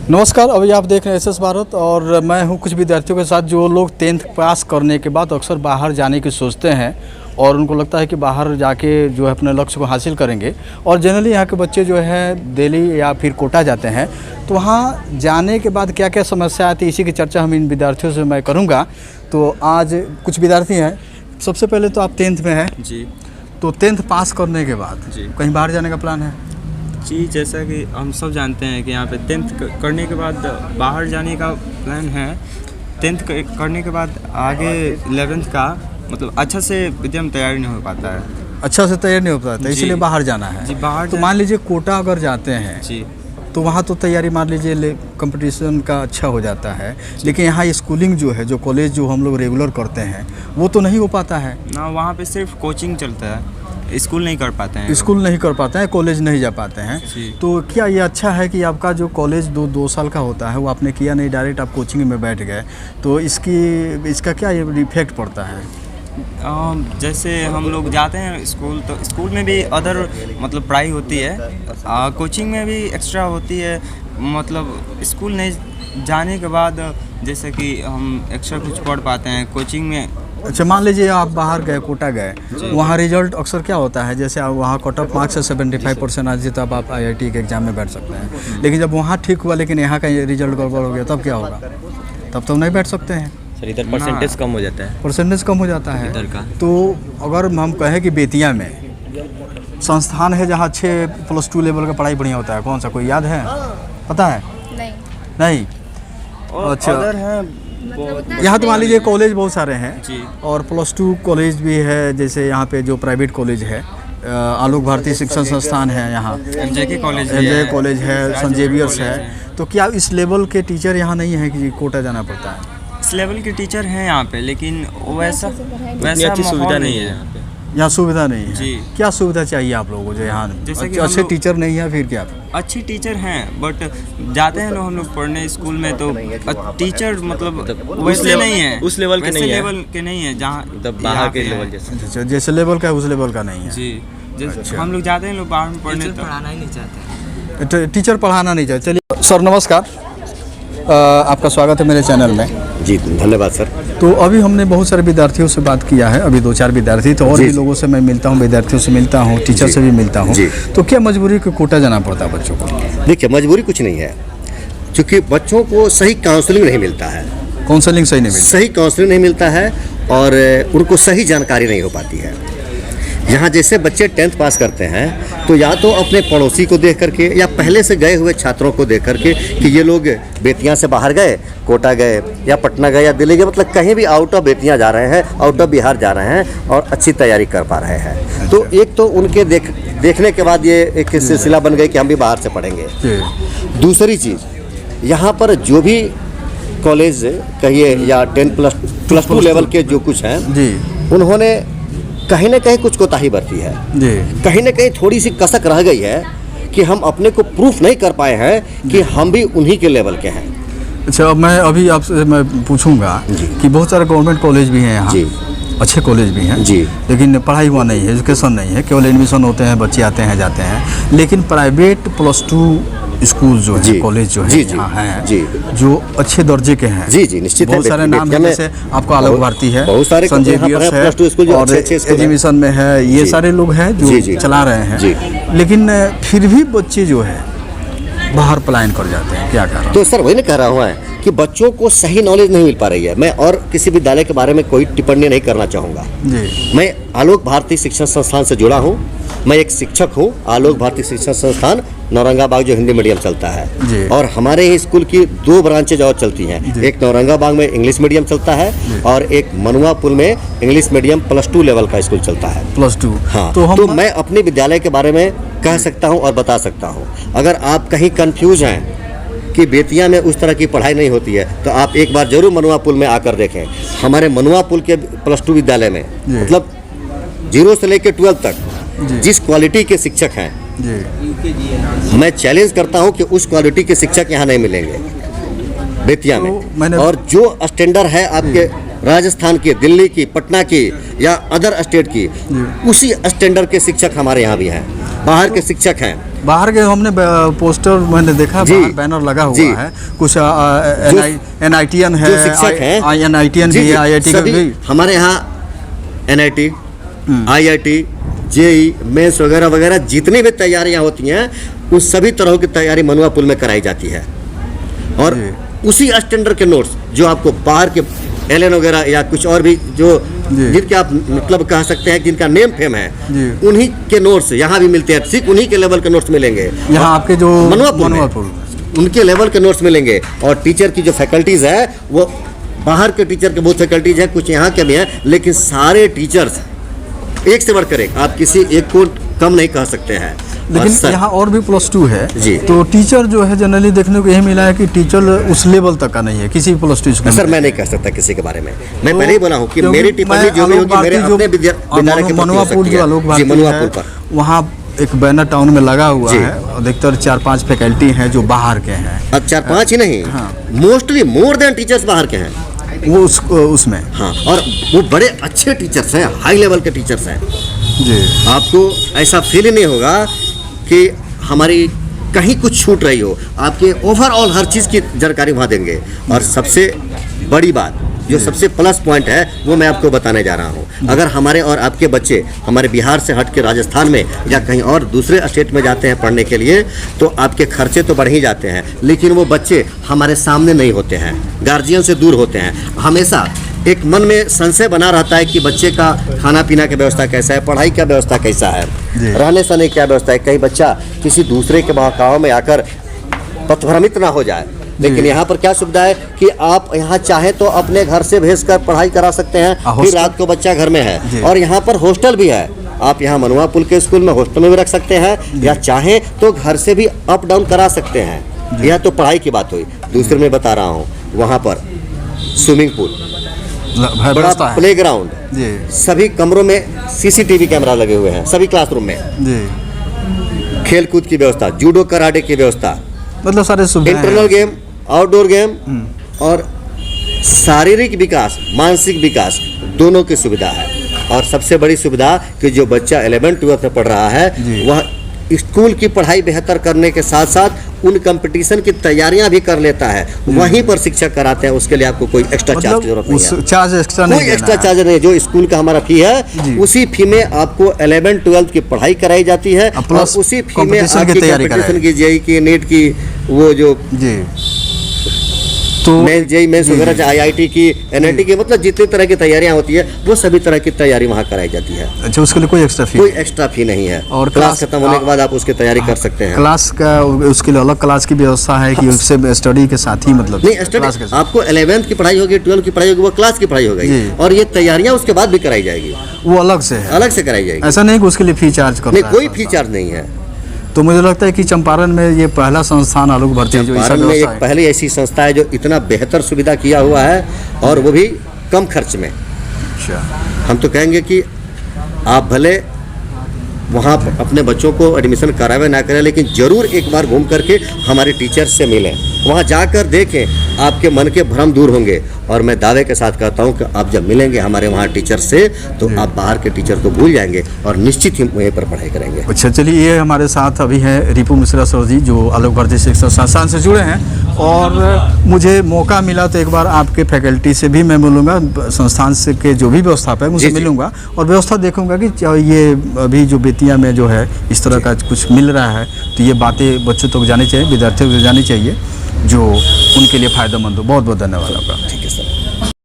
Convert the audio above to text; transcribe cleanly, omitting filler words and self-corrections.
नमस्कार, अभी आप देख रहे हैं एसएस भारत और मैं हूं कुछ विद्यार्थियों के साथ जो लोग 10th पास करने के बाद अक्सर बाहर जाने की सोचते हैं और उनको लगता है कि बाहर जाके जो है अपने लक्ष्य को हासिल करेंगे। और जनरली यहाँ के बच्चे जो है दिल्ली या फिर कोटा जाते हैं, तो वहाँ जाने के बाद क्या क्या समस्या आती है, इसी की चर्चा हम इन विद्यार्थियों से मैं करूँगा। तो आज कुछ विद्यार्थी हैं। सबसे पहले तो आप 10th में हैं जी, तो 10th पास करने के बाद जी कहीं बाहर जाने का प्लान है? जी, जैसा कि हम सब जानते हैं कि यहाँ पे 10th करने के बाद बाहर जाने का प्लान है। 10th करने के बाद आगे 11th का मतलब अच्छा से विद्या में तैयारी नहीं हो पाता है। अच्छा से तैयार नहीं हो पाता, इसलिए बाहर जाना है। जी, बाहर तो मान लीजिए कोटा अगर जाते हैं जी, तो वहाँ तो तैयारी मान लीजिए कंपटीशन का अच्छा हो जाता है, लेकिन यहाँ स्कूलिंग जो है, जो कॉलेज जो हम लोग रेगुलर करते हैं वो तो नहीं हो पाता है ना। वहाँ पे सिर्फ कोचिंग चलता है, स्कूल नहीं कर पाते हैं। स्कूल नहीं कर पाते हैं, कॉलेज नहीं जा पाते हैं। जी। तो क्या ये अच्छा है कि आपका जो कॉलेज दो साल का होता है वो आपने किया नहीं, डायरेक्ट आप कोचिंग में बैठ गए, तो इसका क्या ये इफेक्ट पड़ता है? जैसे हम लोग जाते हैं स्कूल, तो स्कूल में भी अदर मतलब पढ़ाई होती है, कोचिंग में भी एक्स्ट्रा होती है। मतलब स्कूल नहीं जाने के बाद जैसे कि हम एक्स्ट्रा कुछ पढ़ पाते हैं कोचिंग में। अच्छा, मान लीजिए आप बाहर गए, कोटा गए, वहाँ रिजल्ट अक्सर क्या होता है, जैसे आप वहाँ कट ऑफ मार्क्स से 75% आ जाए तब आप IIT के एग्ज़ाम में बैठ सकते हैं। लेकिन जब वहाँ ठीक हुआ लेकिन यहाँ का रिजल्ट गड़बड़ हो गया, तब क्या होगा? तब तो नहीं बैठ सकते हैं। सर इधर परसेंटेज कम हो जाता है। परसेंटेज कम हो जाता है इधर का। तो अगर हम कहें कि बेतिया में संस्थान है जहाँ अच्छे +2 लेवल का पढ़ाई बढ़िया होता है, कौन सा कोई याद है, पता है? नहीं। अच्छा, अदर है यहाँ तो मान लीजिए कॉलेज बहुत सारे हैं जी, और +2 कॉलेज भी है, जैसे यहाँ पे जो प्राइवेट कॉलेज है, आलोक भारती शिक्षण संस्थान है, यहाँ MJ कॉलेज कॉलेज है, सेंट जेवियर्स है। तो क्या इस लेवल के टीचर यहाँ नहीं है कि कोटा जाना पड़ता है? इस लेवल के टीचर हैं यहाँ पे, लेकिन वैसा अच्छी सुविधा नहीं है यहाँ पे। यहाँ सुविधा नहीं है। जी। क्या सुविधा चाहिए आप लोगों को जो यहाँ जैसे कि अच्छे टीचर नहीं है? फिर क्या? अच्छी टीचर हैं, बट जाते हैं हम लोग पढ़ने स्कूल में तो टीचर मतलब वैसे नहीं है, उस लेवल के नहीं है। लेवल के नहीं है जहाँ मतलब बाहर के लेवल जैसे। अच्छा, जैसे लेवल का है उस लेवल का नहीं है। जी, जैसे अच्छा। हम लोग जाते हैं लोग बाहर में पढ़ने तो पढ़ाना ही नहीं चाहते। टीचर पढ़ाना नहीं चाहिए। चलिए सर, नमस्कार, आपका स्वागत है मेरे चैनल में। जी धन्यवाद सर। तो अभी हमने बहुत सारे विद्यार्थियों से बात किया है, अभी 2-4 विद्यार्थी, तो और भी लोगों से मैं मिलता हूँ, विद्यार्थियों से मिलता हूँ, टीचर से भी मिलता हूँ। तो क्या मजबूरी को कोटा जाना पड़ता है बच्चों को? देखिए, मजबूरी कुछ नहीं है, क्योंकि बच्चों को सही काउंसलिंग नहीं मिलता है। काउंसलिंग सही नहीं मिलती? सही काउंसलिंग नहीं मिलता है और उनको सही जानकारी नहीं हो पाती है। यहाँ जैसे बच्चे 10th पास करते हैं तो या तो अपने पड़ोसी को देख करके या पहले से गए हुए छात्रों को देख करके कि ये लोग बेतिया से बाहर गए, कोटा गए या पटना गए या दिल्ली गए, मतलब कहीं भी आउट ऑफ बेतिया जा रहे हैं, आउट ऑफ बिहार जा रहे हैं और अच्छी तैयारी कर पा रहे हैं। तो एक तो उनके देखने के बाद ये एक सिलसिला बन गई कि हम भी बाहर से पढ़ेंगे। दूसरी चीज़, यहाँ पर जो भी कॉलेज कहिए या 10+2 लेवल के जो कुछ हैं जी, उन्होंने कहीं ना कहीं कुछ कोताही बरती है जी, कहीं ना कहीं थोड़ी सी कसक रह गई है कि हम अपने को प्रूफ नहीं कर पाए हैं कि हम भी उन्हीं के लेवल के हैं। अच्छा, मैं अभी आपसे मैं पूछूंगा कि बहुत सारे गवर्नमेंट कॉलेज भी हैं यहाँ, जी, अच्छे कॉलेज भी हैं जी, लेकिन पढ़ाई हुआ नहीं है, एजुकेशन नहीं है, केवल एडमिशन होते हैं, बच्चे आते हैं जाते हैं। लेकिन प्राइवेट +2 स्कूल जो है, कॉलेज जो है यहाँ हैं, जो अच्छे दर्जे के हैं, जी, निश्चित बहुत सारे नाम हैं, जैसे आपको आलोक भारती है, बहुत सारे सेंट जेवियर्स है और एजुकेशन में है, ये सारे लोग हैं जो चला रहे हैं। लेकिन फिर भी बच्चे जो है बाहर पलायन कर जाते हैं, क्या कारण? तो सर वही ना कह रहा हूँ कि बच्चों को सही नॉलेज नहीं मिल पा रही है। मैं और किसी विद्यालय के बारे में कोई टिप्पणी नहीं करना चाहूँगा। मैं आलोक भारती शिक्षण संस्थान से जुड़ा हूँ, मैं एक शिक्षक हूँ। आलोक भारती शिक्षण संस्थान नौरंगाबाग जो हिंदी मीडियम चलता है, और हमारे ही स्कूल की 2 ब्रांचेज और चलती हैं। एक नौरंगाबाग में इंग्लिश मीडियम चलता है और एक मनुआ पुल में इंग्लिश मीडियम +2 लेवल का स्कूल चलता है। +2, हाँ। तो मैं अपने विद्यालय के बारे में कह सकता हूँ और बता सकता हूँ। अगर आप कहीं कंफ्यूज हैं कि बेतिया में उस तरह की पढ़ाई नहीं होती है तो आप एक बार जरूर मनुआ पुल में आकर देखें। हमारे मनुआ पुल के +2 विद्यालय में मतलब 0 से लेकर 12 तक जिस क्वालिटी के शिक्षक हैं, मैं चैलेंज करता हूं कि उस क्वालिटी के शिक्षक यहाँ नहीं मिलेंगे बेतिया में। और जो स्टैंडर्ड है आपके राजस्थान की, दिल्ली की, पटना की या अदर स्टेट की, उसी स्टैंडर्ड के शिक्षक हमारे यहाँ भी हैं। बाहर के शिक्षक हैं बाहर के हमने पोस्टर मैंने देखा, जी। बाहर बैनर लगा जी। हुआ है, कुछ NITN है, जो शिक्षक हैं NITN जी, भी जी, है, IIT का सभी भी। हमारे यहाँ NIT, IIT, JEE, मेंस वगैरह वगैरह जितनी भी तैयारियां होती हैं उस सभी तरह की तैयारी मनुआ पुल में कराई जाती है। और उसी स्टैंडर्ड के नोट्स जो आपको बाहर के LN वगैरह या कुछ और भी जो जी। जिनके आप मतलब कह सकते हैं जिनका नेम फेम है, जी। उन्हीं के नोट्स यहाँ भी मिलते हैं, ठीक उन्हीं के लेवल के नोट्स मिलेंगे यहाँ आपके जो मनुआ पुल में। पुल। उनके लेवल के नोट्स मिलेंगे। और टीचर की जो फैकल्टीज़ है वो बाहर के टीचर के बहुत फैकल्टीज हैं, कुछ यहाँ के भी हैं, लेकिन सारे टीचर्स एक से बढ़कर एक, आप किसी एक को कम नहीं कह सकते हैं। लेकिन यहाँ और भी +2 है जी। तो टीचर जो है जनरली देखने को यही मिला है कि टीचर उस लेवल तक का नहीं है किसी +2 स्कूल सर में। मैं नहीं कह सकता किसी के बारे में, मैं तो पहले ही बोला हूँ कि क्योंकि मेरी टिप्पणी मैं जो भी आलोक होगी मेरे भारती जो अपने विद्यालय के प्रति मनुआ हो पुल सकती जो है। आलोक जी, भारती मनुआ है, पुल पर वहाँ एक बैनर टाउन में लगा हुआ जी। है, अधिकतर 4-5 फैकल्टी हैं जो बाहर के हैं, अब 4-5 ही नहीं, हाँ। मोस्टली मोर देन टीचर्स बाहर के हैं। वो उसमें। हाँ, और वो बड़े अच्छे टीचर्स हैं, हाई लेवल के टीचर्स हैं। जी। आपको ऐसा फील ही नहीं होगा कि हमारी कहीं कुछ छूट रही हो, आपके ओवरऑल हर चीज़ की जानकारी वहाँ देंगे। और सबसे बड़ी बात जो सबसे प्लस पॉइंट है वो मैं आपको बताने जा रहा हूँ। अगर हमारे और आपके बच्चे हमारे बिहार से हट के राजस्थान में या कहीं और दूसरे स्टेट में जाते हैं पढ़ने के लिए तो आपके खर्चे तो बढ़ ही जाते हैं, लेकिन वो बच्चे हमारे सामने नहीं होते हैं, गार्जियन से दूर होते हैं। हमेशा एक मन में संशय बना रहता है कि बच्चे का खाना पीना की व्यवस्था कैसा है, पढ़ाई का व्यवस्था कैसा है, रहने सहने की क्या व्यवस्था है, कहीं बच्चा किसी दूसरे के बहकाव में आकर पथभ्रमित ना हो जाए। लेकिन यहाँ पर क्या सुविधा है कि आप यहाँ चाहे तो अपने घर से भेजकर पढ़ाई करा सकते हैं, फिर हॉस्टल? रात को बच्चा घर में जी। है। और यहाँ पर हॉस्टल भी है, आप यहाँ मनुआ पुल के स्कूल में हॉस्टल में भी रख सकते हैं, या चाहें तो घर से भी अप डाउन करा सकते हैं। यह तो पढ़ाई की बात हुई। दूसरे में बता रहा हूँ, वहाँ पर स्विमिंग पूल, बड़ा व्यवस्था है। प्ले ग्राउंड, जी। सभी कमरों में CCTV कैमरा लगे हुए हैं, सभी क्लासरूम में जी। खेल कूद की व्यवस्था, जूडो कराटे की व्यवस्था, मतलब सारे सुविधाएं हैं। इंटरनल गेम, आउटडोर गेम और शारीरिक विकास, मानसिक विकास दोनों की सुविधा है। और सबसे बड़ी सुविधा कि जो बच्चा 11th-12th में पढ़ रहा है जी। वह स्कूल की पढ़ाई बेहतर करने के साथ साथ उन कंपटीशन की तैयारियां भी कर लेता है, वहीं पर शिक्षक कराते हैं। उसके लिए आपको कोई एक्स्ट्रा चार्ज की जरूरत नहीं है, चार्ज एक्स्ट्रा नहीं कोई देना एक्स्ट्रा है। चार्ज नहीं। जो स्कूल का हमारा फी जी। है उसी फी में आपको 11th-12th की पढ़ाई कराई जाती है, और प्लस उसी फी में कंपटीशन की आपकी तैयारी कंपटीशन कराई। की JEE की, नीट की, वो जो जी। तो मेंस, JEE मेंस वगैरह, IIT की, NIT की, मतलब जितनी तरह की तैयारियां होती है वो सभी तरह की तैयारी वहाँ कराई जाती है। अच्छा, उसके लिए कोई एक्स्ट्रा फी? कोई एक्स्ट्रा फी नहीं है। और और क्लास खत्म होने के बाद आप उसकी तैयारी कर सकते हैं। क्लास का उसके लिए अलग क्लास की व्यवस्था है कि उससे स्टडी के साथ ही मतलब नहीं, क्लास के स्टडी साथ? आपको 11th की पढ़ाई होगी, 12th की पढ़ाई होगी, वो क्लास की पढ़ाई होगी, जी। और ये तैयारियां उसके बाद भी कराई जाएगी, वो अलग से है, अलग से कराई जाएगी। ऐसा नहीं कि उसके लिए फी चार्ज करता नहीं, है कोई संस्था। फी चार्ज नहीं है। तो मुझे लगता है कि चंपारण में ये पहला संस्थान आलोक भर्ती है जो ऐसा भारत में व्यवस्था एक है। पहली ऐसी संस्था है जो इतना बेहतर सुविधा किया हुआ है, और वो भी कम खर्च में। अच्छा। हम तो कहेंगे कि आप भले वहाँ अपने बच्चों को एडमिशन करावे ना करें, लेकिन ज़रूर एक बार घूम करके हमारे टीचर्स से मिलें, वहाँ जाकर देखें, आपके मन के भ्रम दूर होंगे। और मैं दावे के साथ कहता हूँ कि आप जब मिलेंगे हमारे वहाँ टीचर से तो आप बाहर के टीचर को भूल जाएंगे और निश्चित ही वहीं पर पढ़ाई करेंगे। अच्छा, चलिए, ये हमारे साथ अभी हैं रिपु मिश्रा सर जी जो आलोक भर्ती शिक्षा संस्थान से जुड़े हैं, और मुझे मौका मिला तो एक बार आपके फैकल्टी से भी मैं मिलूंगा, संस्थान से के जो भी व्यवस्थापक है मुझसे जी, जी। मिलूंगा और व्यवस्था देखूंगा कि ये अभी जो बेतिया में जो है इस तरह का कुछ मिल रहा है, तो ये बातें बच्चों तक जानी चाहिए, विद्यार्थियों को जानी चाहिए, जो उनके लिए फ़ायदेमंद हो। बहुत बहुत धन्यवाद आपका।